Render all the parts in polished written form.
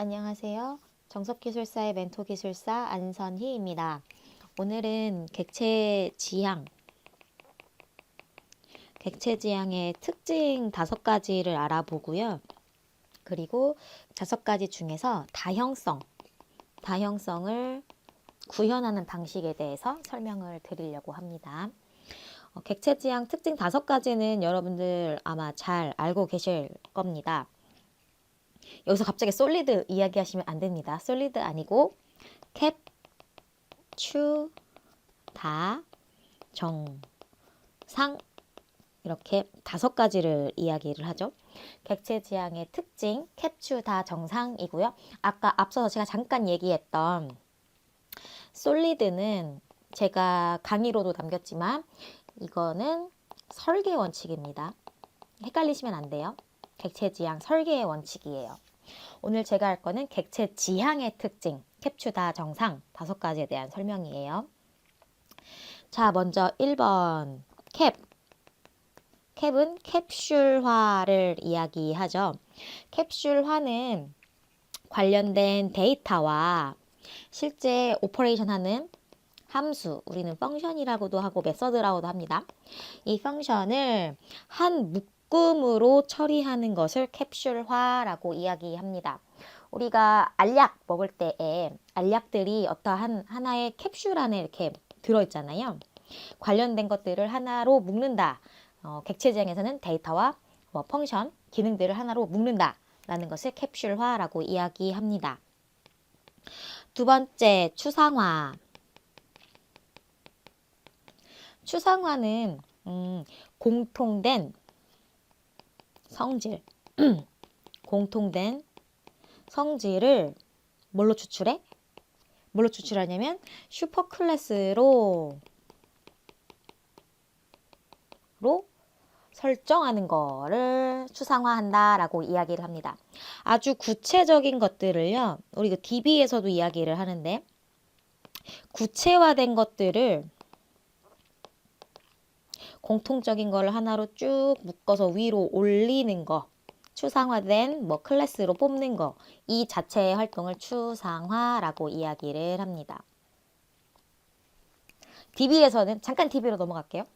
안녕하세요. 정석기술사의 멘토기술사 안선희입니다. 오늘은 객체지향의 특징 5가지를 알아보고요. 그리고 5가지 중에서 다형성을 구현하는 방식에 대해서 설명을 드리려고 합니다. 객체지향 특징 5가지는 여러분들 아마 잘 알고 계실 겁니다. 여기서 갑자기 솔리드 이야기하시면 안 됩니다. 솔리드 아니고 캡, 추, 다, 정, 상 이렇게 5가지를 이야기를 하죠. 객체지향의 특징, 캡추, 다, 정상이고요. 아까 앞서서 제가 잠깐 얘기했던 솔리드는 제가 강의로도 남겼지만 이거는 설계 원칙입니다. 헷갈리시면 안 돼요. 객체지향 설계의 원칙이에요. 오늘 제가 할 거는 객체지향의 특징, 캡추, 다, 정상 5가지에 대한 설명이에요. 자, 먼저 1번 캡은 캡슐화를 이야기하죠. 캡슐화는 관련된 데이터와 실제 오퍼레이션하는 함수, 우리는 펑션이라고도 하고 메서드라고도 합니다. 이 펑션을 한 묶음으로 처리하는 것을 캡슐화라고 이야기합니다. 우리가 알약 먹을 때에 알약들이 어떠한 하나의 캡슐 안에 이렇게 들어있잖아요. 관련된 것들을 하나로 묶는다. 객체지향에서는 데이터와 펑션, 기능들을 하나로 묶는다 라는 것을 캡슐화라고 이야기합니다. 두 번째, 추상화. 추상화는 공통된 성질, 공통된 성질을 뭘로 추출해? 뭘로 추출하냐면 슈퍼클래스로 설정하는 거를 추상화한다라고 이야기를 합니다. 아주 구체적인 것들을요, 우리 그 DB에서도 이야기를 하는데 구체화된 것들을 공통적인 걸 하나로 쭉 묶어서 위로 올리는 거, 추상화된 클래스로 뽑는 거, 이 자체의 활동을 추상화라고 이야기를 합니다. DB에서는 잠깐 DB로 넘어갈게요.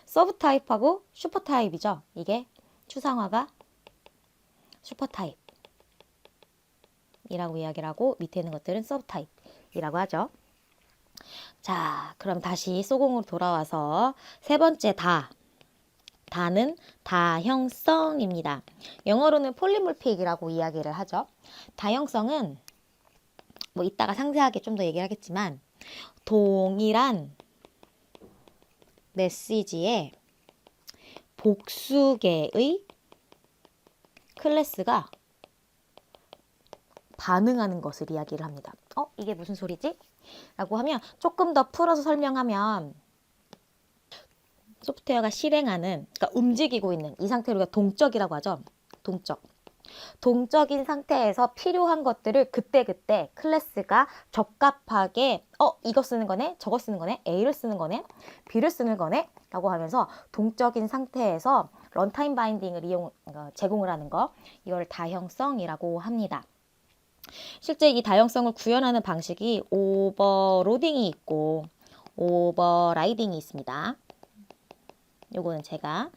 서브 타입하고 슈퍼 타입이죠. 이게 추상화가 슈퍼 타입이라고 이야기를 하고 밑에 있는 것들은 서브 타입이라고 하죠. 자, 그럼 다시 소공으로 돌아와서 세 번째 다는 다형성입니다. 영어로는 폴리몰픽이라고 이야기를 하죠. 다형성은 이따가 상세하게 좀 더 얘기를 하겠지만 동일한 메시지에 복수개의 클래스가 반응하는 것을 이야기를 합니다. 이게 무슨 소리지? 라고 하면 조금 더 풀어서 설명하면 소프트웨어가 실행하는, 그러니까 움직이고 있는 이 상태를 우리가 동적이라고 하죠. 동적인 상태에서 필요한 것들을 그때그때 클래스가 적합하게 이거 쓰는 거네, 저거 쓰는 거네, A를 쓰는 거네, B를 쓰는 거네 라고 하면서 동적인 상태에서 런타임 바인딩을 제공을 하는 거, 이걸 다형성이라고 합니다. 실제 이 다형성을 구현하는 방식이 오버로딩이 있고 오버라이딩이 있습니다. 요거는 제가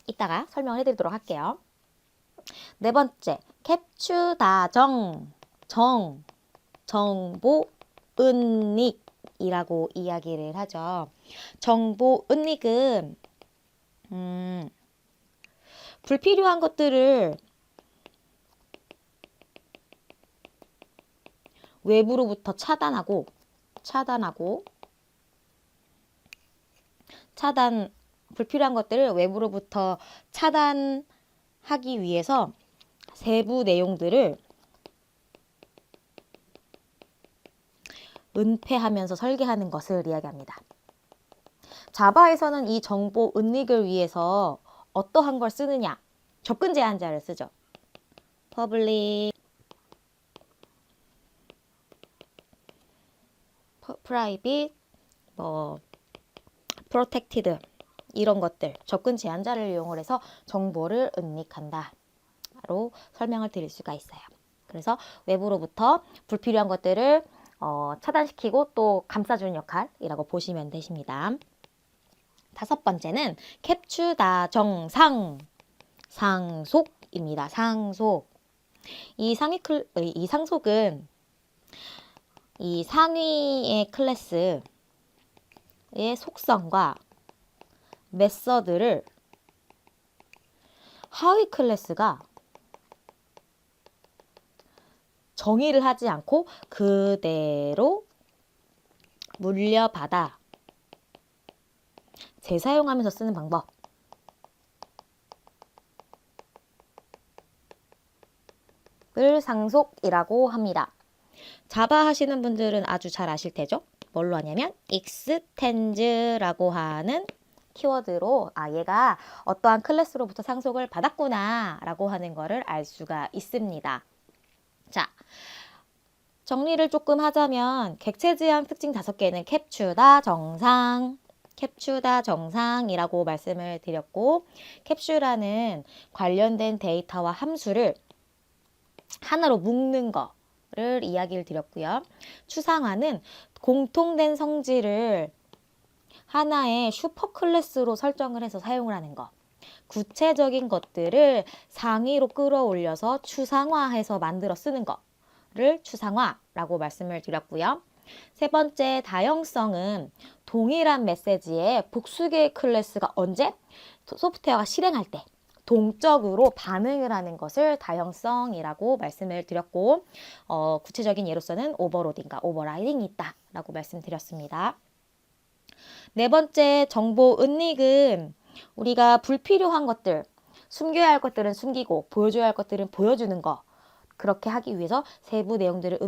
이따가 설명을 해드리도록 할게요. 네 번째, 캡추 다정, 정보 은닉이라고 이야기를 하죠. 정보 은닉은 불필요한 것들을 외부로부터 불필요한 것들을 외부로부터 차단하기 위해서 세부 내용들을 은폐하면서 설계하는 것을 이야기합니다. 자바에서는 이 정보 은닉을 위해서 어떠한 걸 쓰느냐? 접근 제한자를 쓰죠. public, private, protected 이런 것들, 접근 제한자를 이용을 해서 정보를 은닉한다로 설명을 드릴 수가 있어요. 그래서 외부로부터 불필요한 것들을 차단시키고 또 감싸주는 역할이라고 보시면 되십니다. 다섯 번째는 캡추다 정상 상속입니다. 상속. 이 상속은 이 상위의 클래스의 속성과 메서드를 하위 클래스가 정의를 하지 않고 그대로 물려받아 재사용하면서 쓰는 방법을 상속이라고 합니다. 자바 하시는 분들은 아주 잘 아실 테죠? 뭘로 하냐면 extens라고 하는 키워드로 얘가 어떠한 클래스로부터 상속을 받았구나 라고 하는 거를 알 수가 있습니다. 자, 정리를 조금 하자면 객체지향 특징 5개는 캡추다 정상, 캡추다 정상이라고 말씀을 드렸고, 캡슐라는 관련된 데이터와 함수를 하나로 묶는 거를 이야기를 드렸고요. 추상화는 공통된 성질을 하나의 슈퍼 클래스로 설정을 해서 사용을 하는 거. 구체적인 것들을 상위로 끌어올려서 추상화해서 만들어 쓰는 거를 추상화라고 말씀을 드렸고요. 세 번째, 다형성은 동일한 메시지에 복수개의 클래스가 언제? 소프트웨어가 실행할 때 동적으로 반응을 하는 것을 다형성이라고 말씀을 드렸고, 구체적인 예로서는 오버로딩과 오버라이딩이 있다라고 말씀드렸습니다. 네 번째, 정보 은닉은 우리가 불필요한 것들, 숨겨야 할 것들은 숨기고 보여줘야 할 것들은 보여주는 거, 그렇게 하기 위해서 세부 내용들을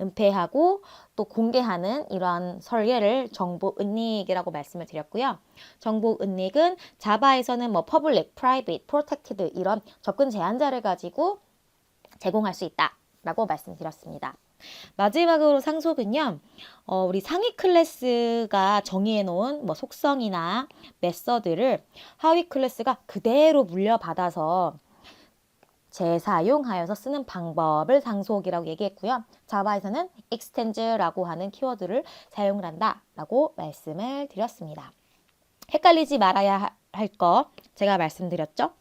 은폐하고 또 공개하는 이러한 설계를 정보 은닉이라고 말씀을 드렸고요. 정보 은닉은 자바에서는 public, private, protected 이런 접근 제한자를 가지고 제공할 수 있다라고 말씀드렸습니다. 마지막으로 상속은요, 우리 상위 클래스가 정의해 놓은 속성이나 메서드를 하위 클래스가 그대로 물려받아서 재사용하여서 쓰는 방법을 상속이라고 얘기했고요. 자바에서는 extens라고 하는 키워드를 사용을 한다라고 말씀을 드렸습니다. 헷갈리지 말아야 할 거 제가 말씀드렸죠.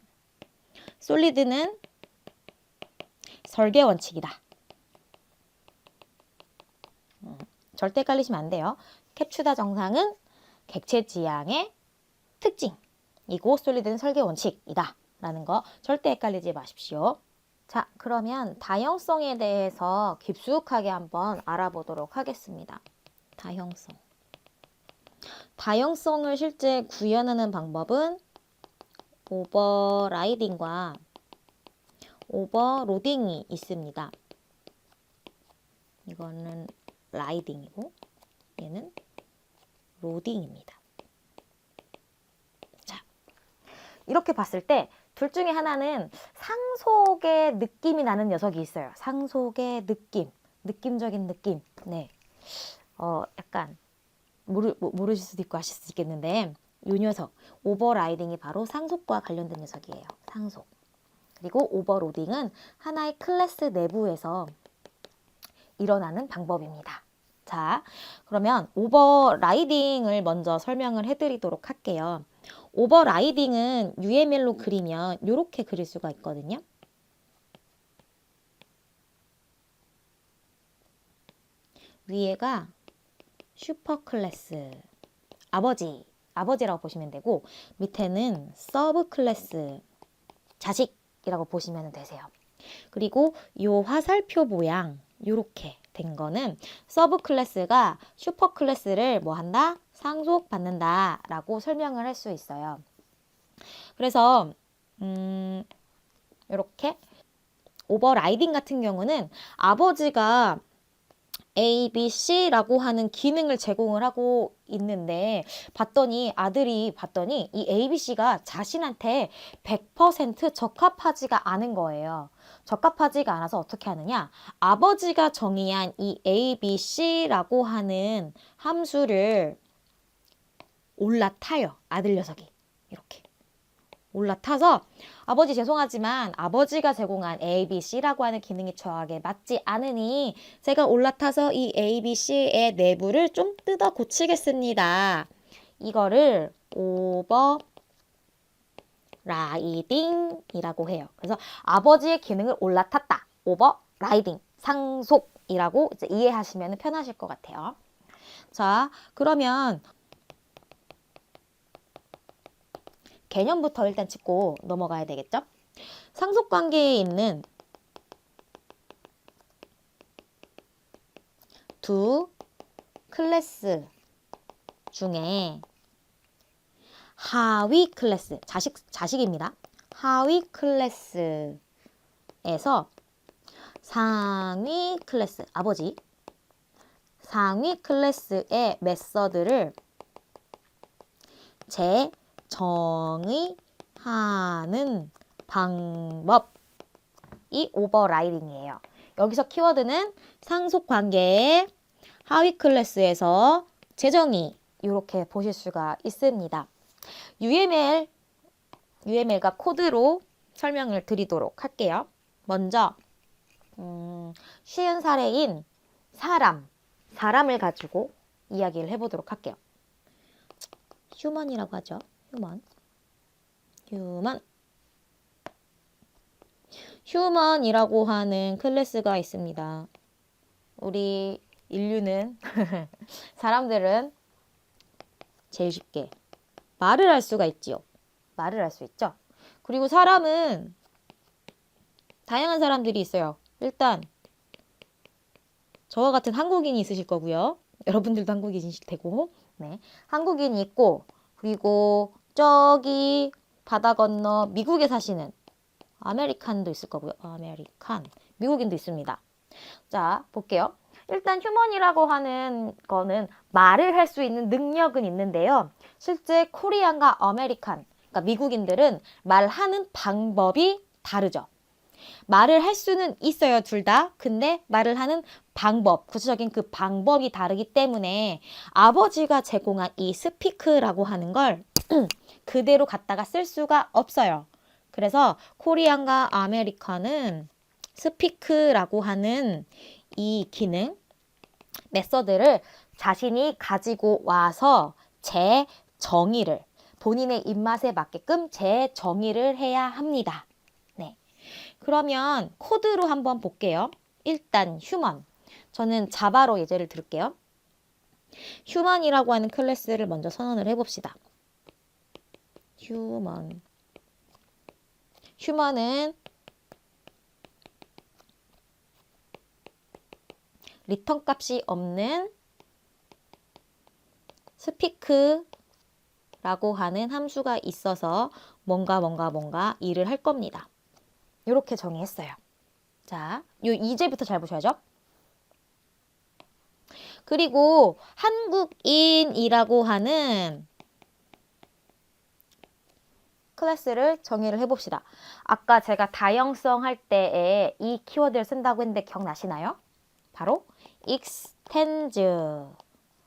솔리드는 설계 원칙이다. 절대 헷갈리시면 안 돼요. 캡추다 정상은 객체 지향의 특징이고 솔리드는 설계 원칙이다 라는 거 절대 헷갈리지 마십시오. 자, 그러면 다형성에 대해서 깊숙하게 한번 알아보도록 하겠습니다. 다형성. 다형성을 실제 구현하는 방법은 오버라이딩과 오버로딩이 있습니다. 이거는 라이딩이고 얘는 로딩입니다. 자, 이렇게 봤을 때 둘 중에 하나는 상속의 느낌이 나는 녀석이 있어요. 상속의 느낌적인 느낌. 네, 약간 모르실 수도 있고 아실 수도 있겠는데 이 녀석 오버라이딩이 바로 상속과 관련된 녀석이에요. 상속. 그리고 오버로딩은 하나의 클래스 내부에서 일어나는 방법입니다. 자, 그러면 오버라이딩을 먼저 설명을 해드리도록 할게요. 오버라이딩은 UML로 그리면 이렇게 그릴 수가 있거든요. 위에가 슈퍼 클래스, 아버지라고 보시면 되고 밑에는 서브 클래스, 자식이라고 보시면 되세요. 그리고 이 화살표 모양 이렇게 된 거는 서브 클래스가 슈퍼 클래스를 뭐 한다? 상속받는다 라고 설명을 할 수 있어요. 그래서 이렇게 오버라이딩 같은 경우는 아버지가 A, B, C라고 하는 기능을 제공을 하고 있는데 아들이 봤더니 이 A, B, C가 자신한테 100% 적합하지가 않은 거예요. 적합하지가 않아서 어떻게 하느냐? 아버지가 정의한 이 A, B, C라고 하는 함수를 올라타요. 아들 녀석이. 이렇게. 올라타서 아버지 죄송하지만 아버지가 제공한 A, B, C라고 하는 기능이 저에게 맞지 않으니 제가 올라타서 이 A, B, C의 내부를 좀 뜯어 고치겠습니다. 이거를 오버라이딩이라고 해요. 그래서 아버지의 기능을 올라탔다. 오버라이딩, 상속이라고 이제 이해하시면 편하실 것 같아요. 자, 그러면 개념부터 일단 짚고 넘어가야 되겠죠? 상속관계에 있는 두 클래스 중에 하위 클래스, 자식입니다. 하위 클래스에서 상위 클래스, 아버지, 상위 클래스의 메서드를 재정의하는 방법이 오버라이딩이에요. 여기서 키워드는 상속관계의 하위 클래스에서 재정의 이렇게 보실 수가 있습니다. UML과 코드로 설명을 드리도록 할게요. 먼저 쉬운 사례인 사람을 가지고 이야기를 해보도록 할게요. 휴먼이라고 하죠. 휴먼이라고 하는 클래스가 있습니다. 우리 인류는 사람들은 제일 쉽게 말을 할 수가 있지요. 말을 할 수 있죠. 그리고 사람은 다양한 사람들이 있어요. 일단 저와 같은 한국인이 있으실 거고요. 여러분들도 한국인이실 테고. 네. 한국인이 있고 그리고 저기 바다 건너 미국에 사시는 아메리칸도 있을 거고요. 미국인도 있습니다. 자, 볼게요. 일단 휴먼이라고 하는 거는 말을 할 수 있는 능력은 있는데요. 실제 코리안과 아메리칸, 그러니까 미국인들은 말하는 방법이 다르죠. 말을 할 수는 있어요, 둘 다. 근데 말을 하는 방법, 구체적인 그 방법이 다르기 때문에 아버지가 제공한 이 스피크라고 하는 걸 그대로 갖다가 쓸 수가 없어요. 그래서 코리안과 아메리칸은 스피크라고 하는 이 기능, 메서드를 자신이 가지고 와서 재정의를 본인의 입맛에 맞게끔 재정의를 해야 합니다. 네. 그러면 코드로 한번 볼게요. 일단 휴먼. 저는 자바로 예제를 들을게요. 휴먼이라고 하는 클래스를 먼저 선언을 해봅시다. 휴먼은 리턴 값이 없는 스피크라고 하는 함수가 있어서 뭔가 일을 할 겁니다. 이렇게 정의했어요. 자, 요 이제부터 잘 보셔야죠. 그리고 한국인이라고 하는 클래스를 정의를 해봅시다. 아까 제가 다형성 할 때에 이 키워드를 쓴다고 했는데 기억나시나요? 바로 extends.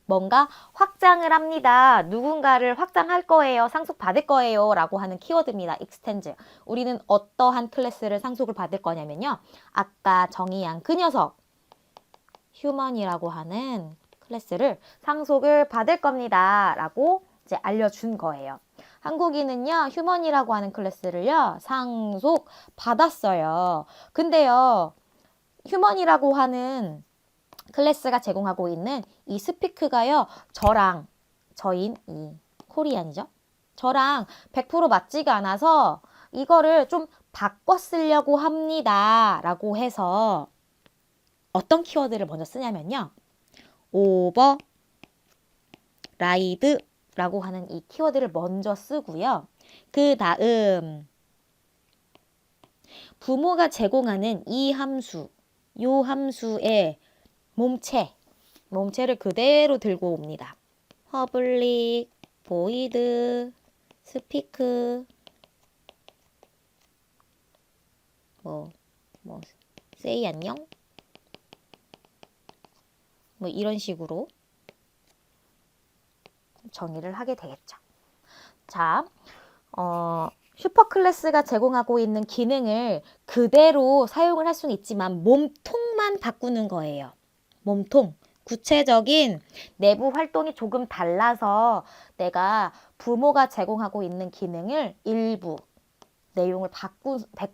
뭔가 확장을 합니다. 누군가를 확장할 거예요. 상속받을 거예요. 라고 하는 키워드입니다. extends. 우리는 어떠한 클래스를 상속을 받을 거냐면요. 아까 정의한 그 녀석 휴먼이라고 하는 클래스를 상속을 받을 겁니다. 라고 이제 알려준 거예요. 한국인은요. 휴먼이라고 하는 클래스를요. 상속 받았어요. 근데요. 휴먼이라고 하는 클래스가 제공하고 있는 이 스피크가요. 저인 이 코리안이죠. 저랑 100% 맞지가 않아서 이거를 좀 바꿔 쓰려고 합니다. 라고 해서 어떤 키워드를 먼저 쓰냐면요. 오버라이드라고 하는 이 키워드를 먼저 쓰고요. 그 다음 부모가 제공하는 이 함수, 요 함수의 몸체를 그대로 들고 옵니다. 퍼블릭, 보이드, 스피크, 세이 안녕? 이런 식으로 정의를 하게 되겠죠. 자, 슈퍼 클래스가 제공하고 있는 기능을 그대로 사용을 할 수는 있지만 몸통만 바꾸는 거예요. 몸통. 구체적인 내부 활동이 조금 달라서 내가 부모가 제공하고 있는 기능을 일부 내용을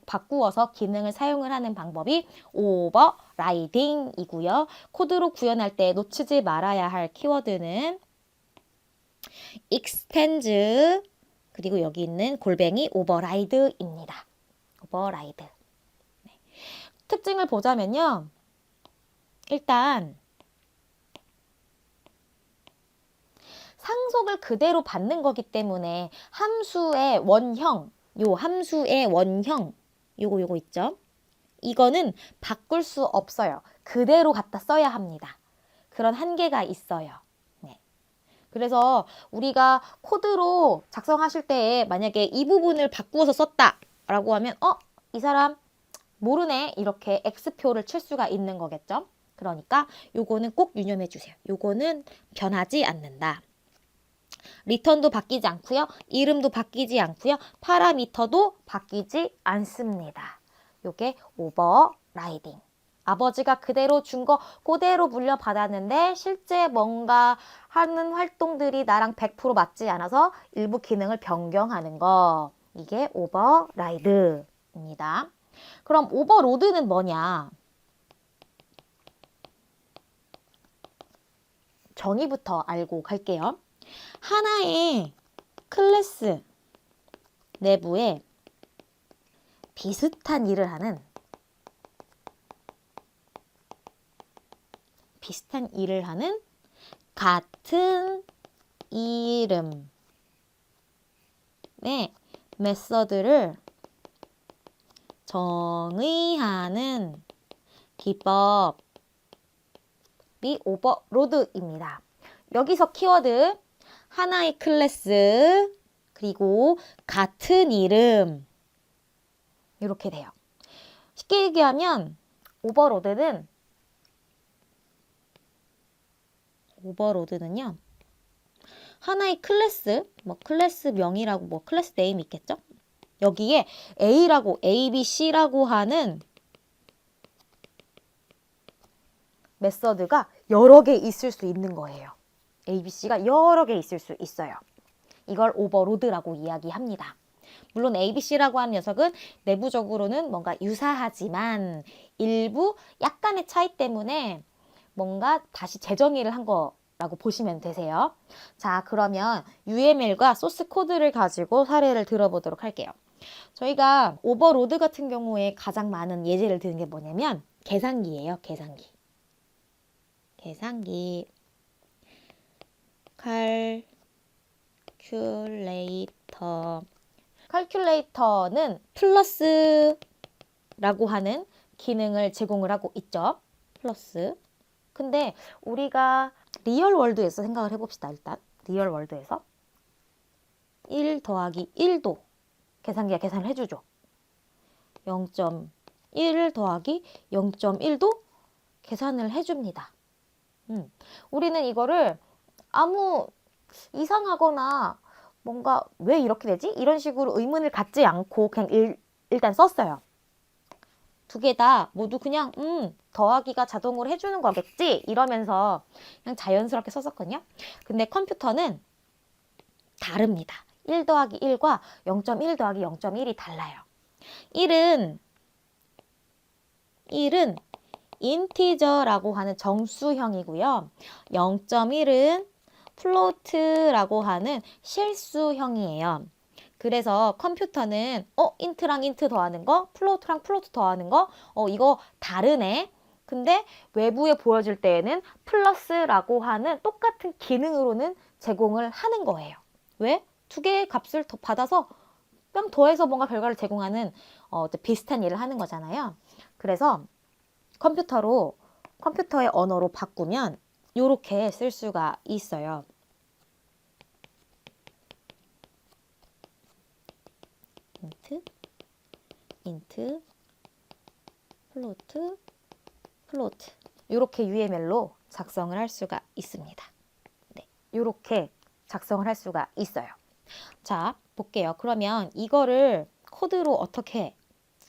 바꾸어서 기능을 사용을 하는 방법이 오버라이딩이고요. 코드로 구현할 때 놓치지 말아야 할 키워드는 extends 그리고 여기 있는 골뱅이 오버라이드입니다. 오버라이드. 네. 특징을 보자면요. 일단 상속을 그대로 받는 거기 때문에 함수의 원형, 요 함수의 원형, 요거 있죠? 이거는 바꿀 수 없어요. 그대로 갖다 써야 합니다. 그런 한계가 있어요. 네. 그래서 우리가 코드로 작성하실 때에 만약에 이 부분을 바꾸어서 썼다라고 하면 이 사람 모르네 이렇게 X표를 칠 수가 있는 거겠죠. 그러니까 요거는 꼭 유념해 주세요. 요거는 변하지 않는다. 리턴도 바뀌지 않고요. 이름도 바뀌지 않고요. 파라미터도 바뀌지 않습니다. 요게 오버라이딩. 아버지가 그대로 준 거 그대로 물려받았는데 실제 뭔가 하는 활동들이 나랑 100% 맞지 않아서 일부 기능을 변경하는 거. 이게 오버라이드입니다. 그럼 오버로드는 뭐냐? 정의부터 알고 갈게요. 하나의 클래스 내부에 비슷한 일을 하는 같은 이름의 메서드를 정의하는 기법이 오버로드입니다. 여기서 키워드 하나의 클래스 그리고 같은 이름 이렇게 돼요. 쉽게 얘기하면 오버로드는요. 하나의 클래스, 클래스명이라고 클래스 네임 있겠죠? 여기에 A라고 A, B, C라고 하는 메서드가 여러 개 있을 수 있는 거예요. A, B, C가 여러 개 있을 수 있어요. 이걸 오버로드라고 이야기합니다. 물론 A, B, C라고 하는 녀석은 내부적으로는 뭔가 유사하지만 일부 약간의 차이 때문에 뭔가 다시 재정의를 한 거라고 보시면 되세요. 자, 그러면 UML과 소스 코드를 가지고 사례를 들어보도록 할게요. 저희가 오버로드 같은 경우에 가장 많은 예제를 드는 게 뭐냐면 계산기예요. 계산기. 칼큘레이터는 플러스라고 하는 기능을 제공을 하고 있죠. 플러스. 근데 우리가 리얼 월드에서 생각을 해봅시다. 일단 리얼 월드에서 1 더하기 1도 계산기가 계산을 해주죠. 0.1 더하기 0.1도 계산을 해줍니다. 우리는 이거를 아무 이상하거나 뭔가 왜 이렇게 되지? 이런 식으로 의문을 갖지 않고 그냥 일단 썼어요. 두 개 다 모두 그냥 더하기가 자동으로 해주는 거겠지? 이러면서 그냥 자연스럽게 썼었거든요. 근데 컴퓨터는 다릅니다. 1 더하기 1과 0.1 더하기 0.1이 달라요. 1은 인티저라고 하는 정수형이고요. 0.1은 플로트라고 하는 실수형이에요. 그래서 컴퓨터는 인트랑 인트 더하는 거, 플로트랑 플로트 더하는 거, 이거 다르네. 근데 외부에 보여줄 때에는 플러스라고 하는 똑같은 기능으로는 제공을 하는 거예요. 왜? 두 개의 값을 더 받아서 그냥 더해서 뭔가 결과를 제공하는 비슷한 일을 하는 거잖아요. 그래서 컴퓨터의 언어로 바꾸면 이렇게 쓸 수가 있어요. 인트, 플로트 이렇게 UML로 작성을 할 수가 있습니다. 네, 이렇게 작성을 할 수가 있어요. 자, 볼게요. 그러면 이거를 코드로 어떻게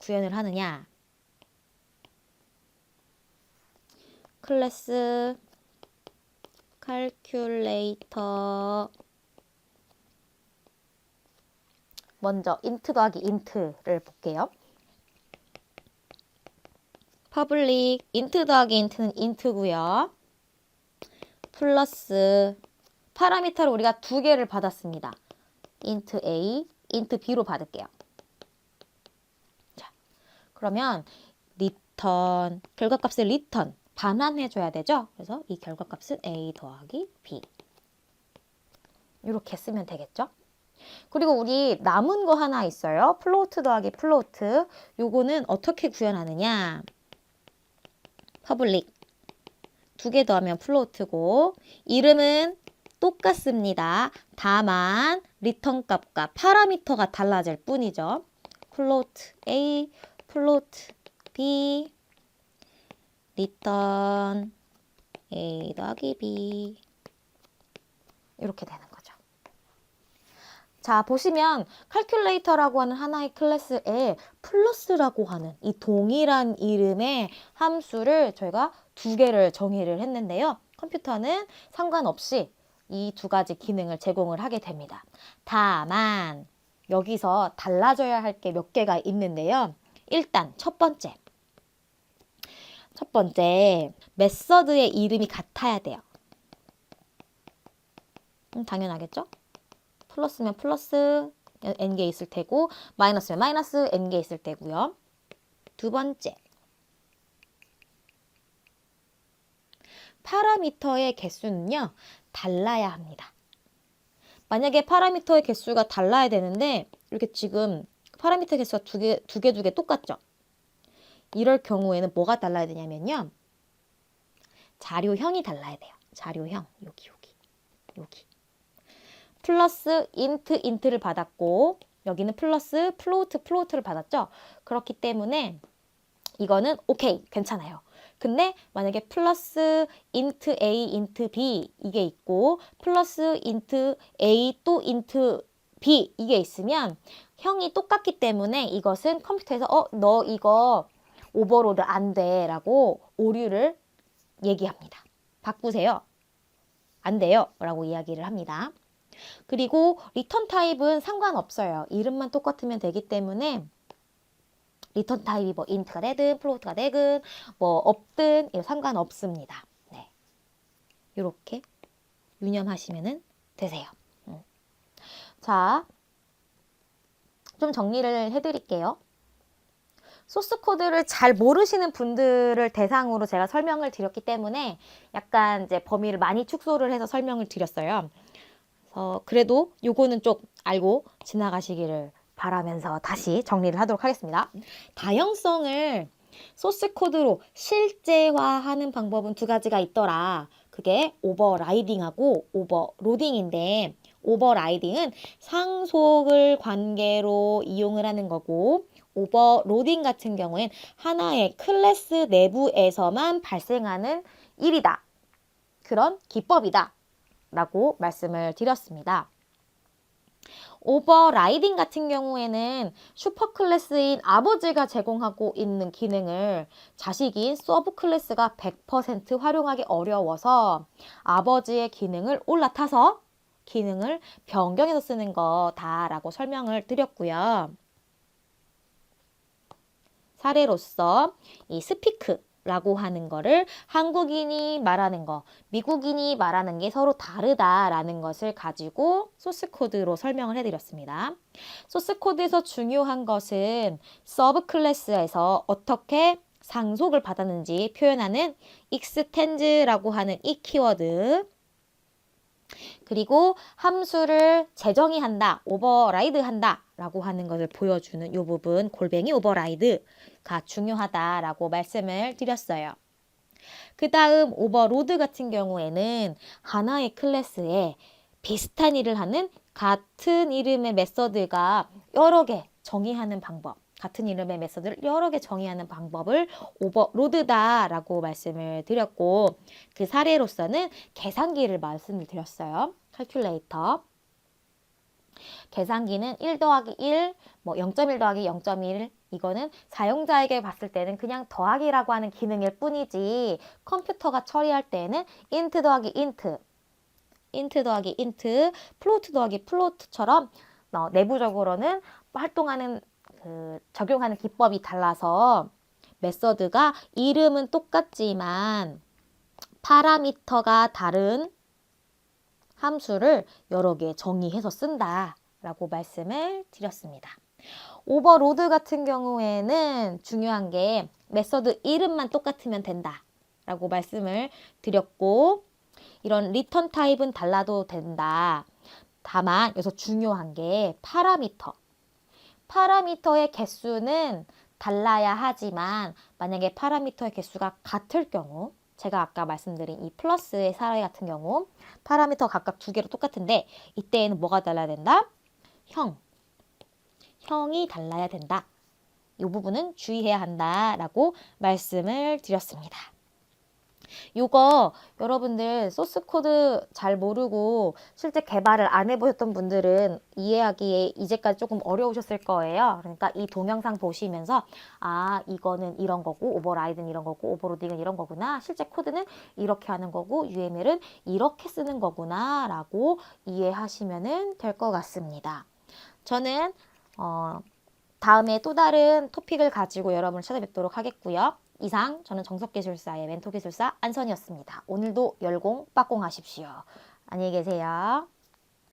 구현을 하느냐. 클래스 calculator 먼저 int 더하기 int를 볼게요. public int 더하기 int는 int고요. 플러스 파라미터를 우리가 두 개를 받았습니다. int a, int b로 받을게요. 자, 그러면 return 결과값을 return 반환해줘야 되죠. 그래서 이 결과값은 a 더하기 b 이렇게 쓰면 되겠죠. 그리고 우리 남은 거 하나 있어요. 플로트 더하기 플로트. 요거는 어떻게 구현하느냐. public 두 개 더하면 플로트고 이름은 똑같습니다. 다만 리턴 값과 파라미터가 달라질 뿐이죠. 플로트 A, 플로트 B, 리턴 A 더하기 B 이렇게 되는 거죠. 자, 보시면 calculator라고 하는 하나의 클래스에 플러스라고 하는 이 동일한 이름의 함수를 저희가 두 개를 정의를 했는데요. 컴퓨터는 상관없이 이 두 가지 기능을 제공을 하게 됩니다. 다만 여기서 달라져야 할 게 몇 개가 있는데요. 일단 첫 번째 메서드의 이름이 같아야 돼요. 당연하겠죠? 플러스면 플러스 n개 있을 테고 마이너스면 마이너스 n개 있을 테고요. 두 번째, 파라미터의 개수는요 달라야 합니다. 만약에 파라미터의 개수가 달라야 되는데 이렇게 지금 파라미터 개수가 두 개 똑같죠? 이럴 경우에는 뭐가 달라야 되냐면요. 자료형이 달라야 돼요. 자료형 여기 플러스 int를 받았고 여기는 플러스 플로트를 받았죠. 그렇기 때문에 이거는 오케이 괜찮아요. 근데 만약에 플러스 int a, int b 이게 있고 플러스 int a 또 int b 이게 있으면 형이 똑같기 때문에 이것은 컴퓨터에서 너 이거 오버로드 안 돼 라고 오류를 얘기합니다. 바꾸세요. 안 돼요 라고 이야기를 합니다. 그리고 리턴 타입은 상관없어요. 이름만 똑같으면 되기 때문에 리턴 타입이 뭐 int가 되든 플로트가 되든 뭐 없든 상관없습니다. 네. 이렇게 유념하시면 되세요. 자, 좀 정리를 해드릴게요. 소스 코드를 잘 모르시는 분들을 대상으로 제가 설명을 드렸기 때문에 약간 이제 범위를 많이 축소를 해서 설명을 드렸어요. 그래도 요거는 좀 알고 지나가시기를 바라면서 다시 정리를 하도록 하겠습니다. 다형성을 소스 코드로 실제화하는 방법은 두 가지가 있더라. 그게 오버라이딩하고 오버로딩인데 오버라이딩은 상속을 관계로 이용을 하는 거고 오버로딩 같은 경우엔 하나의 클래스 내부에서만 발생하는 일이다. 그런 기법이다. 라고 말씀을 드렸습니다. 오버라이딩 같은 경우에는 슈퍼클래스인 아버지가 제공하고 있는 기능을 자식인 서브클래스가 100% 활용하기 어려워서 아버지의 기능을 올라타서 기능을 변경해서 쓰는 거다라고 설명을 드렸고요. 사례로서 이 스피크라고 하는 거를 한국인이 말하는 거, 미국인이 말하는 게 서로 다르다라는 것을 가지고 소스 코드로 설명을 해드렸습니다. 소스 코드에서 중요한 것은 서브 클래스에서 어떻게 상속을 받았는지 표현하는 extend라고 하는 이 키워드, 그리고 함수를 재정의 한다, 오버라이드 한다 라고 하는 것을 보여주는 이 부분 골뱅이 오버라이드가 중요하다라고 말씀을 드렸어요. 그 다음 오버로드 같은 경우에는 하나의 클래스에 비슷한 일을 하는 같은 이름의 메서드가 여러 개 정의하는 방법, 같은 이름의 메서드를 여러 개 정의하는 방법을 오버로드다라고 말씀을 드렸고 그 사례로서는 계산기를 말씀을 드렸어요. 칼큘레이터. 계산기는 1 더하기 1, 뭐 0.1 더하기 0.1 이거는 사용자에게 봤을 때는 그냥 더하기라고 하는 기능일 뿐이지 컴퓨터가 처리할 때는 int 더하기 int, int 더하기 int, 플로트 더하기 플로트처럼 내부적으로는 활동하는 적용하는 기법이 달라서 메서드가 이름은 똑같지만 파라미터가 다른 함수를 여러 개 정의해서 쓴다 라고 말씀을 드렸습니다. 오버로드 같은 경우에는 중요한 게 메서드 이름만 똑같으면 된다 라고 말씀을 드렸고, 이런 리턴 타입은 달라도 된다. 다만 여기서 중요한 게 파라미터의 개수는 달라야 하지만 만약에 파라미터의 개수가 같을 경우, 제가 아까 말씀드린 이 플러스의 사례 같은 경우 파라미터 각각 2개로 똑같은데 이때에는 뭐가 달라야 된다? 형이 달라야 된다. 이 부분은 주의해야 한다라고 말씀을 드렸습니다. 요거 여러분들 소스 코드 잘 모르고 실제 개발을 안 해보셨던 분들은 이해하기에 이제까지 조금 어려우셨을 거예요. 그러니까 이 동영상 보시면서 아, 이거는 이런 거고 오버라이드는 이런 거고 오버로딩은 이런 거구나, 실제 코드는 이렇게 하는 거고 UML은 이렇게 쓰는 거구나 라고 이해하시면 될 것 같습니다. 저는 다음에 또 다른 토픽을 가지고 여러분을 찾아뵙도록 하겠고요. 이상 저는 정석기술사의 멘토기술사 안선이었습니다. 오늘도 열공 빡공 하십시오. 안녕히 계세요.